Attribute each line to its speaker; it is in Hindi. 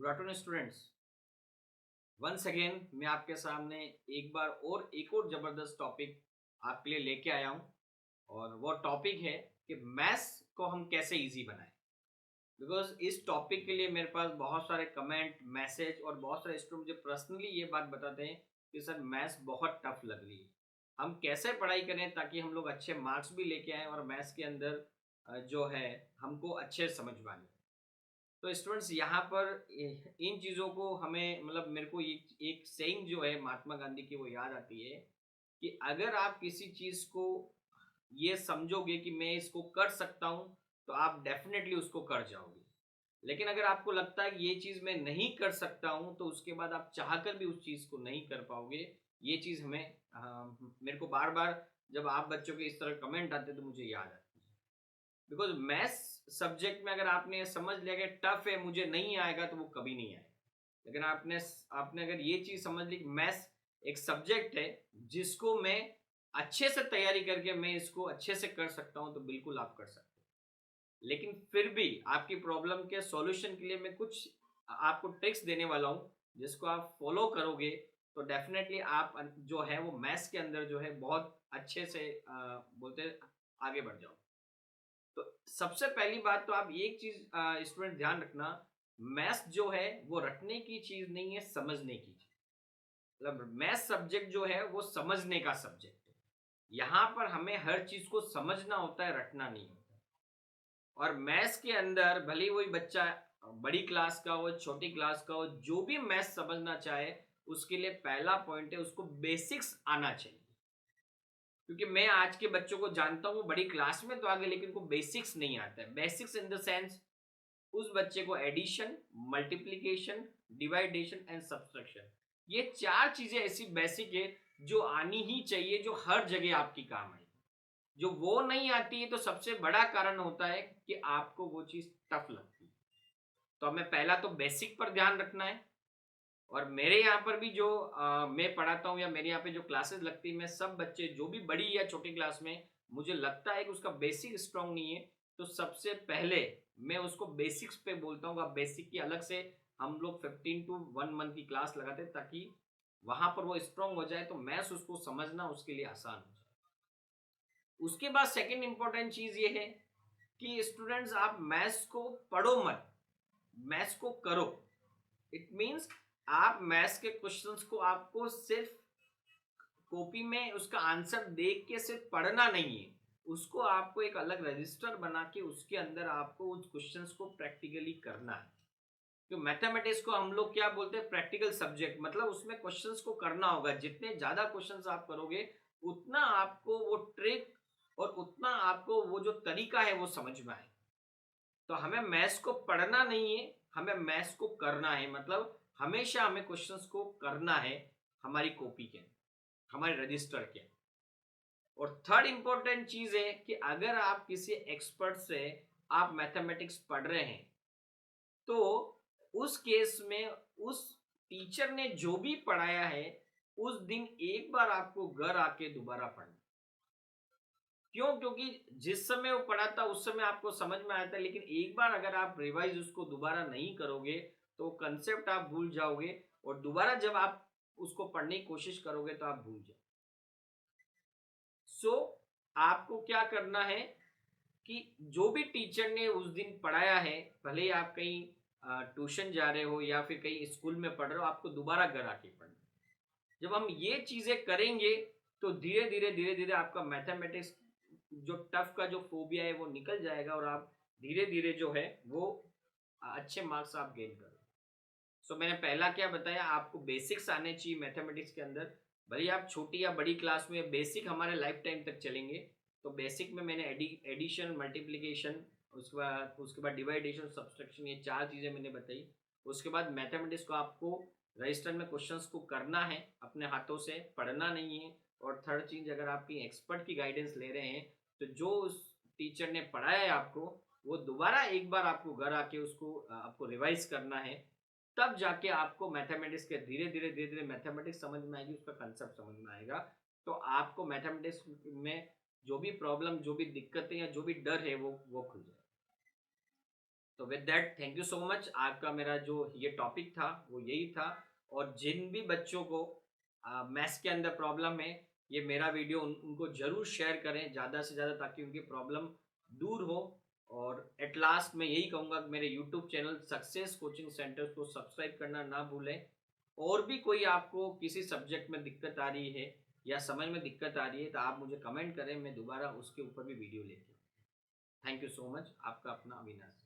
Speaker 1: Good afternoon students. Once again मैं आपके सामने एक बार और एक और जबरदस्त टॉपिक आपके लिए लेके आया हूँ। और वो टॉपिक है कि मैथ्स को हम कैसे इजी बनाएं। बिकॉज इस टॉपिक के लिए मेरे पास बहुत सारे कमेंट मैसेज और बहुत सारे स्टूडेंट मुझे पर्सनली ये बात बताते हैं कि सर मैथ्स बहुत टफ लग रही है, हम कैसे पढ़ाई करें ताकि हम लोग अच्छे मार्क्स भी लेके आएँ और मैथ्स के अंदर जो है हमको अच्छे समझ में आए। तो स्टूडेंट्स यहाँ पर इन चीज़ों को हमें मतलब मेरे को एक सेइंग जो है महात्मा गांधी की वो याद आती है कि अगर आप किसी चीज़ को ये समझोगे कि मैं इसको कर सकता हूँ तो आप डेफिनेटली उसको कर जाओगे। लेकिन अगर आपको लगता है कि ये चीज़ मैं नहीं कर सकता हूँ तो उसके बाद आप चाहकर भी उस चीज़ को नहीं कर पाओगे। ये चीज़ हमें मेरे को बार बार जब आप बच्चों के इस तरह कमेंट आते हैं तो मुझे याद आती है। बिकॉज मैथ्स सब्जेक्ट में अगर आपने ये समझ लिया कि टफ है मुझे नहीं आएगा तो वो कभी नहीं आएगा। लेकिन आपने आपने अगर ये चीज समझ ली कि मैथ्स एक सब्जेक्ट है जिसको मैं अच्छे से तैयारी करके मैं इसको अच्छे से कर सकता हूं तो बिल्कुल आप कर सकते हैं। लेकिन फिर भी आपकी प्रॉब्लम के सॉल्यूशन के लिए मैं कुछ आपको ट्रिक्स देने वाला हूं जिसको आप फॉलो करोगे तो डेफिनेटली आप जो है वो मैथ्स के अंदर जो है बहुत अच्छे से बोलते हैं, आगे बढ़ जाओ। तो सबसे पहली बात तो आप एक चीज स्टूडेंट ध्यान रखना, मैथ्स जो है वो रटने की चीज नहीं है, समझने की चीज। मतलब मैथ्स सब्जेक्ट जो है वो समझने का सब्जेक्ट है। यहाँ पर हमें हर चीज को समझना होता है, रटना नहीं होता है। और मैथ्स के अंदर भले ही वही बच्चा बड़ी क्लास का हो छोटी क्लास का हो, जो भी मैथ्स समझना चाहे उसके लिए पहला पॉइंट है उसको बेसिक्स आना चाहिए। क्योंकि मैं आज के बच्चों को जानता हूँ, वो बड़ी क्लास में तो आगे लेकिन उनको बेसिक्स नहीं आता है। बेसिक्स इन द सेंस उस बच्चे को addition, multiplication, division and subtraction, ये चार चीजें ऐसी बेसिक है जो आनी ही चाहिए, जो हर जगह आपकी काम आएगी। जो वो नहीं आती है तो सबसे बड़ा कारण होता है कि आपको वो चीज टफ लगती है। तो हमें पहला तो बेसिक पर ध्यान रखना है। और मेरे यहाँ पर भी जो मैं पढ़ाता हूँ या मेरे यहाँ पे जो क्लासेस लगती है, मैं सब बच्चे जो भी बड़ी या छोटी क्लास में मुझे लगता है कि उसका बेसिक स्ट्रांग नहीं है तो सबसे पहले मैं उसको बेसिक्स पे बोलता हूँ। बेसिक की अलग से हम लोग 15 to 1 मंथ की क्लास लगाते हैं ताकि वहां पर वो स्ट्रांग हो जाए तो मैथ्स उसको समझना उसके लिए आसान हो जाए। उसके बाद सेकेंड इंपॉर्टेंट चीज ये है कि स्टूडेंट्स आप मैथ्स को पढ़ो मत, मैथ्स को करो। इट मीन्स आप मैथ्स के क्वेश्चंस को आपको सिर्फ कॉपी में उसका आंसर देख के सिर्फ पढ़ना नहीं है, उसको आपको एक अलग रजिस्टर बना के उसके अंदर आपको उस क्वेश्चंस को प्रैक्टिकली करना है। तो मैथमेटिक्स को हम लोग क्या बोलते हैं, प्रैक्टिकल सब्जेक्ट। मतलब उसमें क्वेश्चंस को करना होगा, जितने ज्यादा क्वेश्चंस आप करोगे उतना आपको वो ट्रिक और उतना आपको वो जो तरीका है वो समझ में आए। तो हमें मैथ्स को पढ़ना नहीं है, हमें मैथ्स को करना है। मतलब हमेशा हमें क्वेश्चंस को करना है हमारी कॉपी के, हमारे रजिस्टर के। और थर्ड इंपॉर्टेंट चीज है कि अगर आप किसी एक्सपर्ट से आप मैथमेटिक्स पढ़ रहे हैं तो उस केस में उस टीचर ने जो भी पढ़ाया है उस दिन एक बार आपको घर आके दोबारा पढ़ना। क्यों? क्योंकि जिस समय वो पढ़ा था उस समय आपको समझ में आया था, लेकिन एक बार अगर आप रिवाइज उसको दोबारा नहीं करोगे तो कंसेप्ट आप भूल जाओगे और दोबारा जब आप उसको पढ़ने की कोशिश करोगे तो आप भूल जाओगे। सो आपको क्या करना है कि जो भी टीचर ने उस दिन पढ़ाया है, भले ही आप कहीं ट्यूशन जा रहे हो या फिर कहीं स्कूल में पढ़ रहे हो, आपको दोबारा घर आके पढ़ना। जब हम ये चीजें करेंगे तो धीरे धीरे आपका मैथमेटिक्स जो टफ का जो फोबिया है वो निकल जाएगा और आप धीरे धीरे जो है वो अच्छे मार्क्स आप गेन करो। सो मैंने पहला क्या बताया, आपको बेसिक्स आने चाहिए मैथमेटिक्स के अंदर। भले आप छोटी या बड़ी क्लास में, बेसिक हमारे लाइफ टाइम तक चलेंगे। तो बेसिक में मैंने एडिशन, मल्टीप्लिकेशन, उसके बाद डिवाइडेशन, सब्सट्रैक्शन, ये चार चीजें मैंने बताई। उसके बाद मैथमेटिक्स को आपको रजिस्टर में क्वेश्चंस को करना है, अपने हाथों से पढ़ना नहीं है। और थर्ड चीज, अगर आप कहीं एक्सपर्ट की गाइडेंस ले रहे हैं तो जो उस टीचर ने पढ़ाया है आपको वो दोबारा एक बार आपको घर आके उसको आपको रिवाइज करना है। तब जाके आपको मैथमेटिक्स के धीरे धीरे मैथमेटिक्स समझ में आएगी, उसका कंसेप्ट समझ में आएगा। तो आपको मैथमेटिक्स में जो भी प्रॉब्लम, जो भी दिक्कतें या जो भी डर है वो खुल जाए। तो with that thank you so much. आपका मेरा जो ये टॉपिक था वो यही था। और जिन भी बच्चों को मैथ्स के अंदर प्रॉब्लम है, ये मेरा वीडियो उनको जरूर शेयर करें ज़्यादा से ज़्यादा, ताकि उनकी प्रॉब्लम दूर हो। और एट लास्ट मैं यही कहूँगा कि मेरे YouTube channel success coaching centre को सब्सक्राइब करना ना भूलें। और भी कोई आपको किसी सब्जेक्ट में दिक्कत आ रही है या समझ में दिक्कत आ रही है तो आप मुझे कमेंट करें, मैं दोबारा उसके ऊपर भी वीडियो लेके। Thank you so much. आपका अपना अविनाश।